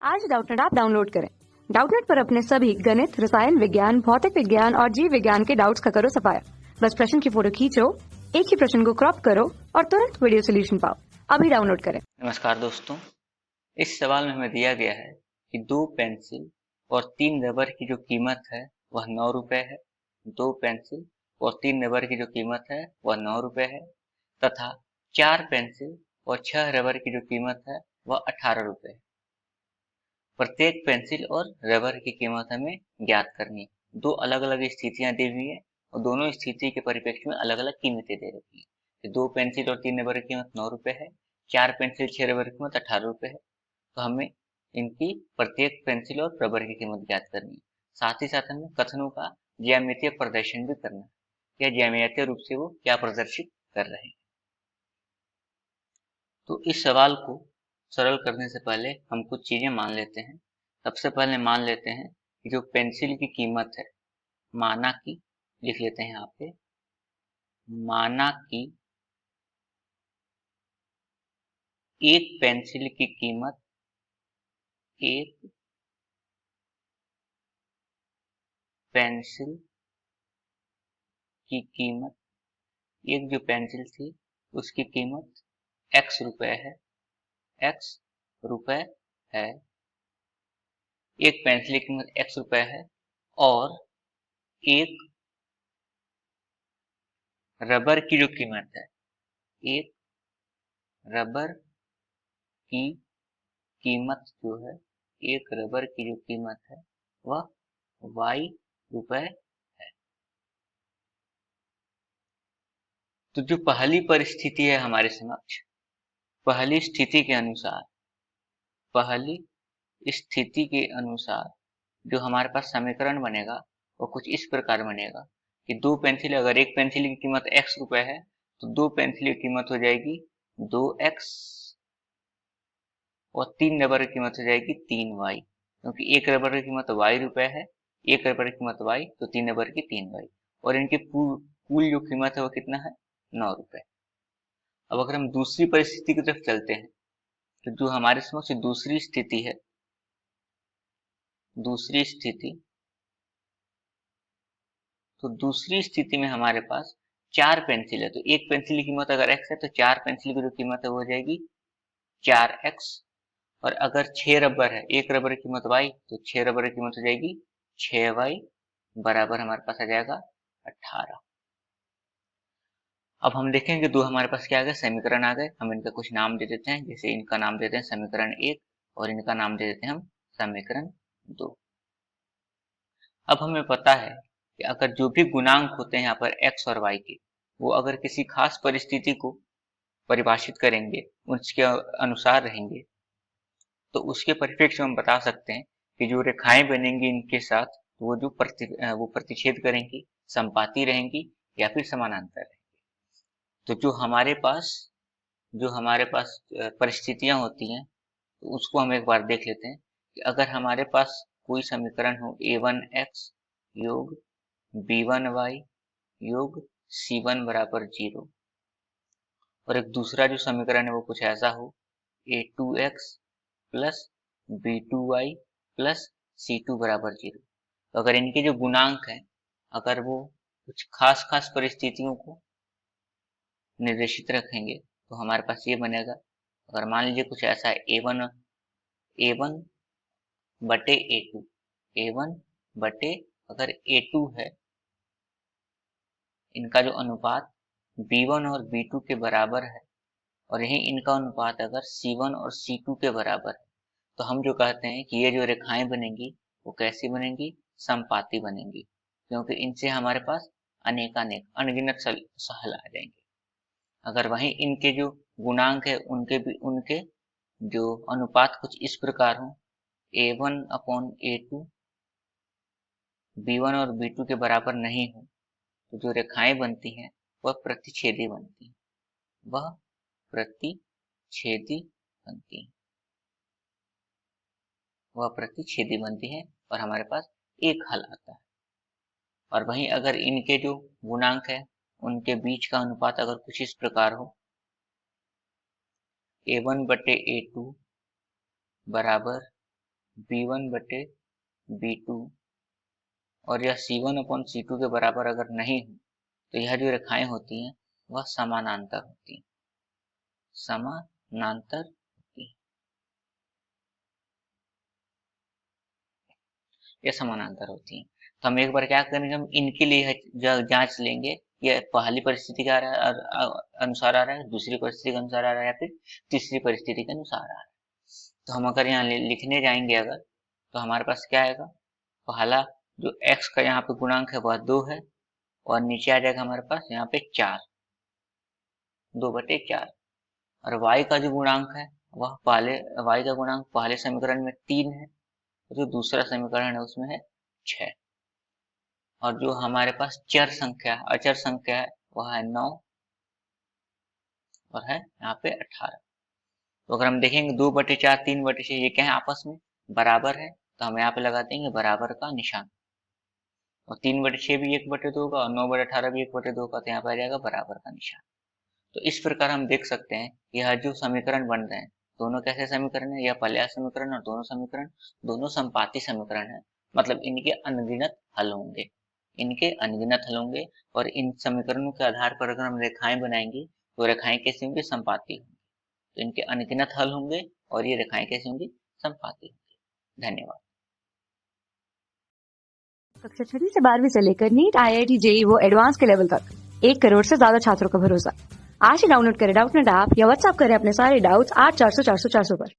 आज Doubtnut app download करें। Doubtnut पर अपने सभी गणित, रसायन विज्ञान, भौतिक विज्ञान और जीव विज्ञान के डाउट्स का करो सफाया। बस प्रश्न की फोटो खींचो, एक ही प्रश्न को क्रॉप करो और तुरंत वीडियो सोल्यूशन पाओ। अभी डाउनलोड करें। नमस्कार दोस्तों, इस सवाल में हमें दिया गया है कि 2 पेंसिल और 3 रबर की जो कीमत है वह 9 रुपए है। 2 पेंसिल और 3 रबर की जो कीमत है वह 9 रुपए है तथा 4 पेंसिल और 6 रबर की जो कीमत है वह 18 रुपए है। प्रत्येक पेंसिल और रबर की कीमत हमें ज्ञात करनी है। 2 अलग अलग स्थितियां दी हुई है और दोनों स्थिति के परिप्रेक्ष्य में अलग अलग कीमतें दे रखी है। 2 पेंसिल और 3 रबर की कीमत 9 रुपए है, 4 पेंसिल 6 रबर की कीमत 18 रुपए है। तो हमें इनकी प्रत्येक पेंसिल और रबर की कीमत ज्ञात करनी है। साथ ही साथ हमें कथनों का ज्यामितीय प्रदर्शन भी करना है, या ज्यामितीय रूप से वो क्या प्रदर्शित कर रहे हैं। तो इस सवाल को सरल करने से पहले हम कुछ चीजें मान लेते हैं। सबसे पहले मान लेते हैं कि जो पेंसिल की कीमत है, माना कि, लिख लेते हैं यहाँ पे, माना कि एक पेंसिल की कीमत, एक पेंसिल की कीमत, एक जो पेंसिल थी उसकी कीमत x रुपए है, x रुपए है। एक पेंसिल की कीमत x रुपए है और एक रबर की जो कीमत है, एक रबर की कीमत जो है, एक रबर की जो कीमत है वह y रुपए है। तो जो पहली परिस्थिति है हमारे समक्ष, पहली स्थिति के अनुसार, पहली स्थिति के अनुसार जो हमारे पास समीकरण बनेगा वो कुछ इस प्रकार बनेगा कि 2 पेंसिल, अगर एक पेंसिल की कीमत x रुपए है तो 2 पेंसिल की कीमत हो जाएगी 2x और 3 रबर की कीमत हो जाएगी 3y, क्योंकि एक रबर की कीमत y रुपए है, एक रबर की कीमत y, तो 3 रबर की 3y, और इनकी कुल जो कीमत है वो कितना है, 9 रुपए। अब अगर हम दूसरी परिस्थिति की तरफ चलते हैं तो जो हमारे समक्ष दूसरी स्थिति है, दूसरी स्थिति, तो दूसरी स्थिति में हमारे पास 4 पेंसिल है। तो एक पेंसिल की कीमत अगर x है तो 4 पेंसिल की जो कीमत है वो हो जाएगी 4x, और अगर 6 रबर है, एक रबर की कीमत y, तो 6 रबर की कीमत हो जाएगी 6y, बराबर हमारे पास आ जाएगा 18। अब हम देखेंगे दो हमारे पास क्या आ गए, समीकरण आ गए। हम इनका कुछ नाम दे देते हैं, जैसे इनका नाम देते हैं समीकरण 1 और इनका नाम दे देते हैं हम समीकरण 2। अब हमें पता है कि अगर जो भी गुणांक होते हैं यहाँ पर x और y के, वो अगर किसी खास परिस्थिति को परिभाषित करेंगे, उसके अनुसार रहेंगे, तो उसके परिप्रेक्ष्य में हम बता सकते हैं कि जो रेखाएं बनेंगी इनके साथ वो वो प्रतिच्छेद करेंगी, संपाती रहेंगी या फिर समानांतर रहेंगी। तो जो हमारे पास परिस्थितियां होती हैं, तो उसको हम एक बार देख लेते हैं कि अगर हमारे पास कोई समीकरण हो a1x योग b1y योग c1 बराबर 0, और एक दूसरा जो समीकरण है वो कुछ ऐसा हो a2x plus b2y plus c2 बराबर 0। तो अगर इनके जो गुणांक हैं, अगर वो कुछ खास खास परिस्थितियों को निर्देशित रखेंगे तो हमारे पास ये बनेगा। अगर मान लीजिए कुछ ऐसा है a1 बटे a2, a1 बटे अगर a2 है, इनका जो अनुपात b1 और b2 के बराबर है, और यही इनका अनुपात अगर c1 और c2 के बराबर है, तो हम जो कहते हैं कि ये जो रेखाएं बनेंगी वो कैसी बनेंगी, समपाती बनेंगी, क्योंकि इनसे हमारे पास अनेकानेक अनगिनत हल आ जाएंगे। अगर वहीं इनके जो गुणांक है उनके जो अनुपात कुछ इस प्रकार हो a1 अपॉन a2 b1 और b2 के बराबर नहीं हो, तो जो रेखाएं बनती हैं वह प्रतिच्छेदी बनती हैं, वह प्रतिच्छेदी बनती हैं, वह प्रतिच्छेदी बनती है, और हमारे पास एक हल आता है। और वहीं अगर इनके जो गुणांक है उनके बीच का अनुपात अगर कुछ इस प्रकार हो a1 बटे a2 बराबर B1 बटे B2 और यह C1/C2 के बराबर अगर नहीं हो तो यह जो रेखाएं होती हैं वह समानांतर होती हैं, समानांतर होती हैं। ये समानांतर होती हैं। तो हम एक बार क्या करेंगे, हम इनके लिए जांच लेंगे ये पहली परिस्थिति के अनुसार आ रहा है, दूसरी परिस्थिति के अनुसार आ रहा है या फिर तीसरी परिस्थिति के अनुसार आ रहा है। तो हम अगर यहाँ लिखने जाएंगे अगर, तो हमारे पास क्या आएगा, पहला जो x का यहाँ पे गुणांक है वह 2 है और नीचे आ जाएगा हमारे पास यहाँ पे 4, 2/4 और y का जो गुणांक है वह y का गुणांक पहले समीकरण में 3 है, जो दूसरा समीकरण है उसमें है 6 और जो हमारे पास अचर संख्या है वह है 9 और है यहाँ पे 18। तो अगर हम देखेंगे 2/4 3/6 ये क्या है, आपस में बराबर है, तो हम यहाँ पे लगा देंगे बराबर का निशान और 3/6 भी 1/2 का और 9/18 भी 1/2 का, तो यहाँ पे आ जाएगा बराबर का निशान। तो इस प्रकार हम देख सकते हैं यह जो समीकरण बन रहे हैं दोनों कैसे समीकरण है, यह पर्याय समीकरण और दोनों समीकरण दोनों संपाती समीकरण है, मतलब इनके अनगिनत हल होंगे और इन समीकरणों के आधार पर अगर हम रेखाएं बनाएंगे तो रेखाएं कैसी होंगी, संपाती होंगी। तो इनके अनगिनत हल होंगे और ये रेखाएं कैसी होंगी, संपाती होंगी। धन्यवाद। कक्षा 6वीं से 12वीं से लेकर नीट, IIT, JEE वो एडवांस के लेवल तक 1 करोड़ से ज्यादा छात्रों का भरोसा। आज ही डाउनलोड करें डाउटनेट ऐप या व्हाट्सएप करें अपने सारे डाउट्स 8400 400 400 पर।